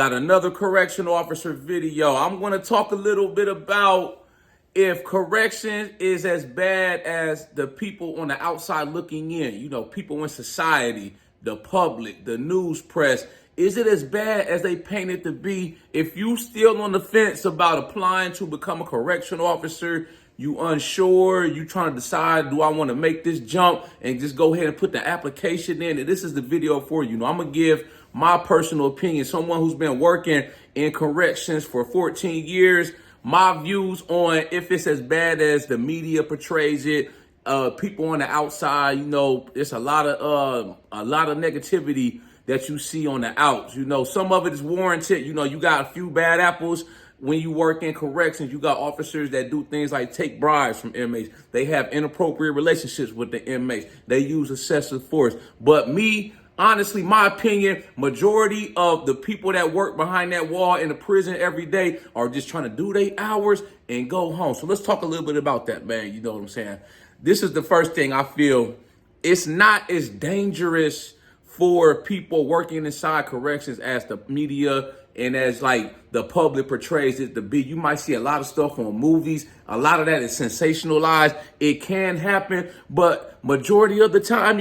Got another correctional officer video. I'm going to talk a little bit about if corrections is as bad as the people on the outside looking in, people in society, the public, the news press. Is it as bad as they paint it to be? If you still on the fence about applying to become a correctional officer, you unsure, you trying to decide, do I want to make this jump and just go ahead and put the application in? And this is the video for you. I'm going to give my personal opinion, someone who's been working in corrections for 14 years, my views on if it's as bad as the media portrays it. People on the outside, it's a lot of negativity that you see on the outs. Some of it is warranted. You got a few bad apples. When you work in corrections, you got officers that do things like take bribes from inmates. They have inappropriate relationships with the inmates. They use excessive force. But me, honestly, my opinion, majority of the people that work behind that wall in the prison every day are just trying to do their hours and go home. So let's talk a little bit about that, man. You know what I'm saying? This is the first thing I feel. It's not as dangerous for people working inside corrections as the media and as like the public portrays it to be. You might see a lot of stuff on movies. A lot of that is sensationalized. It can happen, but majority of the time,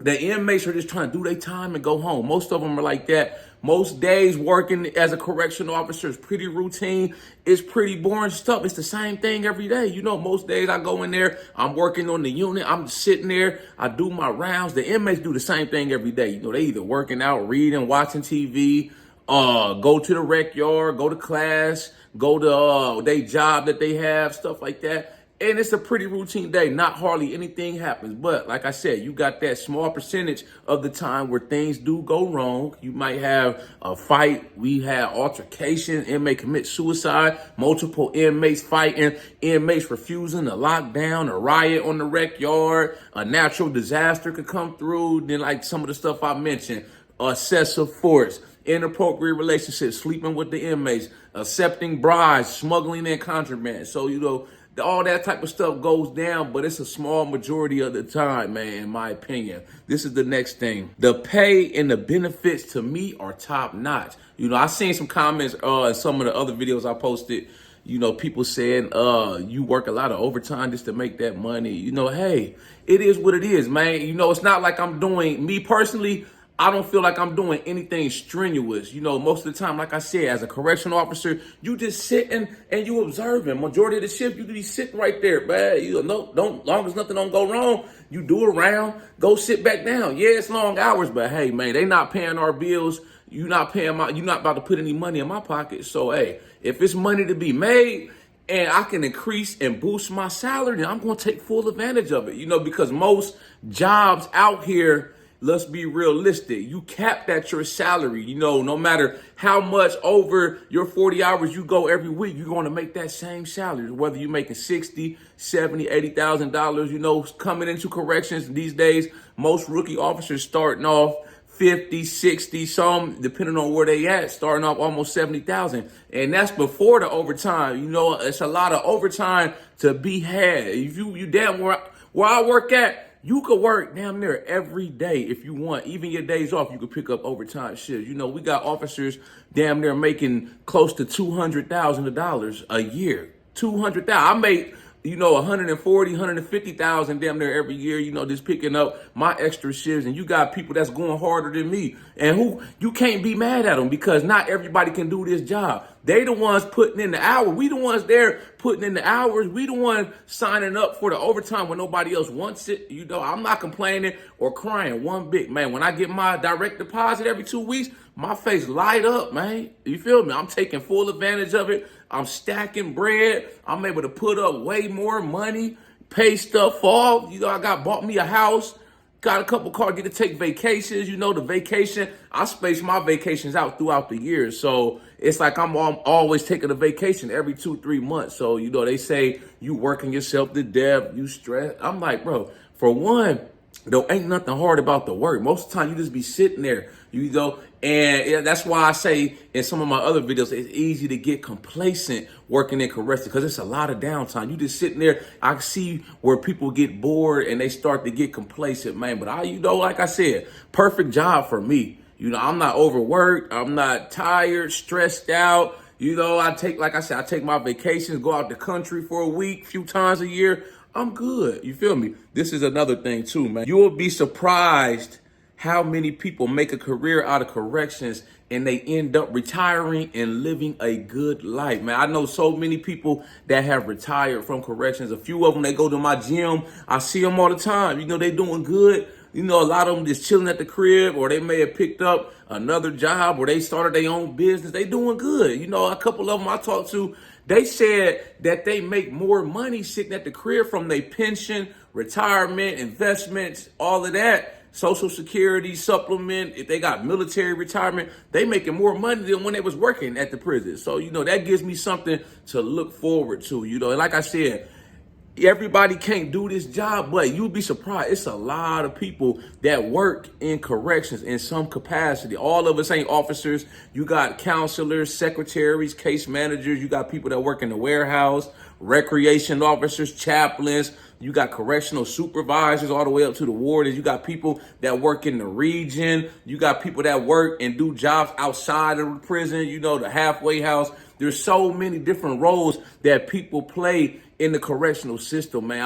the inmates are just trying to do their time and go home. Most of them are like that. Most days working as a correctional officer is pretty routine. It's pretty boring stuff. It's the same thing every day. Most days I go in there, I'm working on the unit. I'm sitting there. I do my rounds. The inmates do the same thing every day. They either working out, reading, watching TV, go to the rec yard, go to class, go to their job that they have, stuff like that. And it's a pretty routine day. Not hardly anything happens. But like I said, you got that small percentage of the time where things do go wrong. You might have a fight. We had altercation. Inmate commit suicide. Multiple inmates fighting. Inmates refusing to lock down. A riot on the rec yard. A natural disaster could come through. Then like some of the stuff I mentioned. Excessive force. Inappropriate relationships. Sleeping with the inmates. Accepting bribes. Smuggling in contraband. So, all that type of stuff goes down, but it's a small majority of the time, man, in my opinion. This is the next thing. The pay and the benefits to me are top notch. I seen some comments in some of the other videos I posted, people saying, you work a lot of overtime just to make that money. Hey, it is what it is, man. It's not like I'm doing, me personally, I don't feel like I'm doing anything strenuous. Most of the time, like I said, as a correctional officer, you just sitting and you observing. Majority of the shift, you be sitting right there, man. Long as nothing don't go wrong, you do a round, go sit back down. Yeah, it's long hours, but hey, man, they not paying our bills. You're not about to put any money in my pocket. So, hey, if it's money to be made and I can increase and boost my salary, then I'm going to take full advantage of it. Because most jobs out here, let's be realistic. You capped at your salary. No matter how much over your 40 hours you go every week, you're going to make that same salary. Whether you're making $60, $70, $80,000, coming into corrections these days, most rookie officers starting off 50, 60, some, depending on where they at, starting off almost 70,000. And that's before the overtime. It's a lot of overtime to be had. If you damn where I work at, you could work damn near every day if you want. Even your days off, you could pick up overtime shifts. We got officers damn near making close to $200,000 a year. 200,000. I make 140, 150,000 damn near every year, just picking up my extra shifts. And you got people that's going harder than me and who you can't be mad at them because not everybody can do this job. They the ones putting in the hours. We the ones there putting in the hours. We the ones signing up for the overtime when nobody else wants it. I'm not complaining or crying one bit, man. When I get my direct deposit every 2 weeks, my face light up, man. You feel me? I'm taking full advantage of it. I'm stacking bread. I'm able to put up way more money, pay stuff off. I bought me a house, got a couple cars, get to take vacations. The vacation, I space my vacations out throughout the year. So it's like I'm always taking a vacation every 2-3 months. So, they say you working yourself to death, you stress. I'm like, bro, for one, there ain't nothing hard about the work. Most of the time, you just be sitting there, and that's why I say in some of my other videos, it's easy to get complacent working in corrections because it's a lot of downtime. You just sitting there. I see where people get bored and they start to get complacent, man. But like I said, perfect job for me. You know, I'm not overworked. I'm not tired, stressed out. You know, like I said, I take my vacations, go out the country for a week, few times a year. I'm good. You feel me? This is another thing too, man. You will be surprised how many people make a career out of corrections and they end up retiring and living a good life, man. I know so many people that have retired from corrections. A few of them, they go to my gym. I see them all the time. You know, they doing good. You know, a lot of them just chilling at the crib, or they may have picked up another job, or they started their own business. They doing good. You know, a couple of them I talked to, they said that they make more money sitting at the crib from their pension, retirement, investments, all of that. Social Security, supplement, if they got military retirement, they making more money than when they was working at the prison. So, you know, that gives me something to look forward to, you know. And like I said, everybody can't do this job, but you'll be surprised. It's a lot of people that work in corrections in some capacity. All of us ain't officers. You got counselors, secretaries, case managers. You got people that work in the warehouse, recreation officers, chaplains. You got correctional supervisors all the way up to the wardens. You got people that work in the region. You got people that work and do jobs outside of the prison, you know, the halfway house. There's so many different roles that people play in the correctional system, man.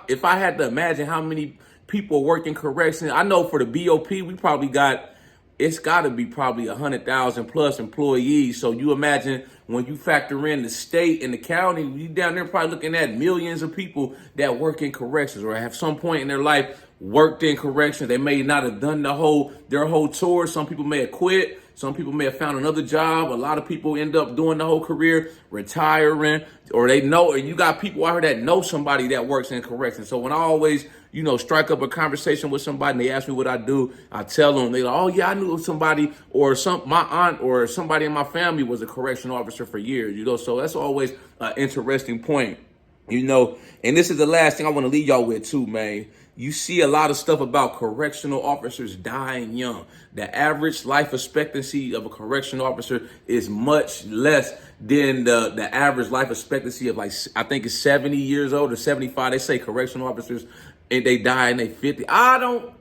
If I had to imagine how many people work in corrections, I know for the BOP, we probably got, it's got to be probably 100,000 plus employees. So you imagine when you factor in the state and the county, you down there probably looking at millions of people that work in corrections or have some point in their life worked in corrections. They may not have done their whole tour. Some people may have quit. Some people may have found another job. A lot of people end up doing the whole career, retiring, or they know, or you got people out here that know somebody that works in corrections. So when I always, you know, strike up a conversation with somebody and they ask me what I do, I tell them, they like, oh yeah, I knew somebody, or my aunt or somebody in my family was a correctional officer for years, you know. So that's always an interesting point, you know. And this is the last thing I want to leave y'all with too, man. You see a lot of stuff about correctional officers dying young. The average life expectancy of a correctional officer is much less than the average life expectancy of, like, I think it's 70 years old or 75. They say correctional officers, and they die in their 50.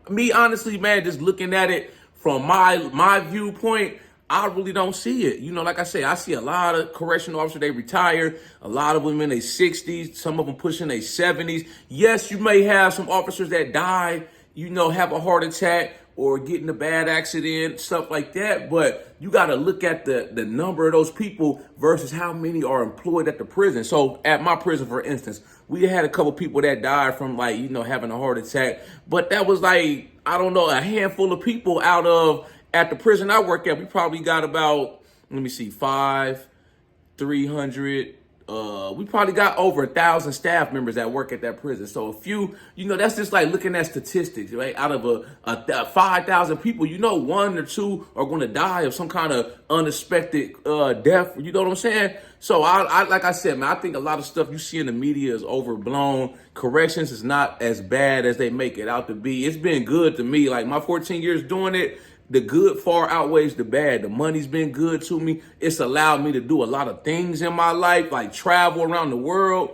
Me honestly, man, just looking at it from my viewpoint, I really don't see it. You know, like I say, I see a lot of correctional officers, they retire, a lot of them in their 60s, some of them pushing their 70s. Yes, you may have some officers that die, you know, have a heart attack or get in a bad accident, stuff like that. But you got to look at the number of those people versus how many are employed at the prison. So at my prison, for instance, we had a couple people that died from, like, you know, having a heart attack. But that was like, I don't know, a handful of people out of, at the prison I work at, we probably got about, let me see, 300. We probably got over 1,000 staff members that work at that prison. So a few, you know, that's just like looking at statistics, right? Out of a 5,000 people, you know, 1 or 2 are going to die of some kind of unexpected death. You know what I'm saying? So I like I said, man, I think a lot of stuff you see in the media is overblown. Corrections is not as bad as they make it out to be. It's been good to me. Like my 14 years doing it, the good far outweighs the bad. The money's been good to me. It's allowed me to do a lot of things in my life, like travel around the world,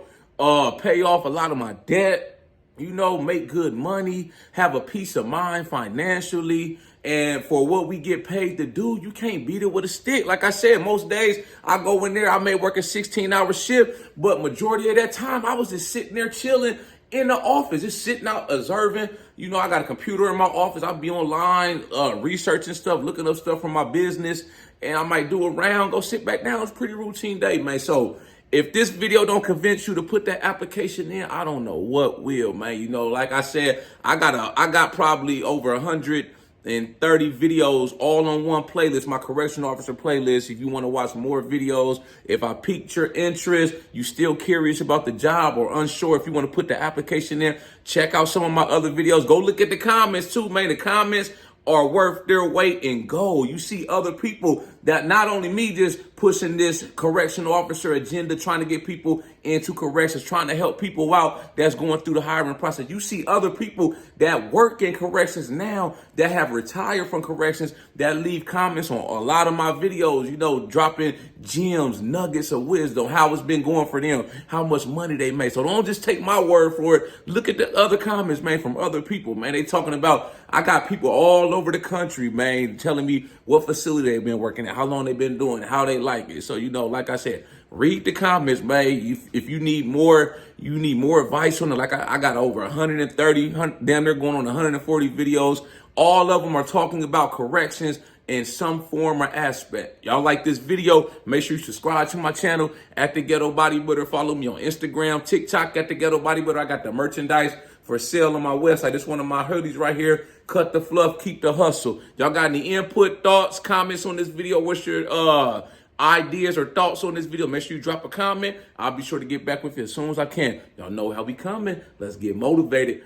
pay off a lot of my debt, you know, make good money, have a peace of mind financially. And for what we get paid to do, you can't beat it with a stick. Like I said, most days I go in there, I may work a 16-hour shift, but majority of that time I was just sitting there chilling in the office, just sitting out observing. You know, I got a computer in my office. I'll be online, researching stuff, looking up stuff from my business, and I might do a round, go sit back down. It's a pretty routine day, man. So if this video don't convince you to put that application in, I don't know what will, man. You know, like I said, I got probably over 130 videos all on one playlist, my correctional officer playlist. If you want to watch more videos, if I piqued your interest, you still curious about the job or unsure if you want to put the application in, check out some of my other videos. Go look at the comments too, man. The comments are worth their weight in gold. You see other people that, not only me just pushing this correctional officer agenda, trying to get people into corrections, trying to help people out that's going through the hiring process. You see other people that work in corrections now that have retired from corrections that leave comments on a lot of my videos, you know, dropping gems, nuggets of wisdom, how it's been going for them, how much money they make. So don't just take my word for it. Look at the other comments, man, from other people, man. They talking about, I got people all over the country, man, telling me what facility they've been working at, how long they've been doing it, how they like it. So, like I said, read the comments, man. If you need more, advice on it. Like I got over 130, damn, they're going on 140 videos. All of them are talking about corrections in some form or aspect. Y'all like this video? Make sure you subscribe to my channel at the Ghetto Bodybuilder. Follow me on Instagram, TikTok at the Ghetto Bodybuilder. I got the merchandise for sale on my website. This one of my hoodies right here. Cut the fluff, keep the hustle. Y'all got any input, thoughts, comments on this video? What's your ideas or thoughts on this video? Make sure you drop a comment. I'll be sure to get back with you as soon as I can. Y'all know how we coming. Let's get motivated.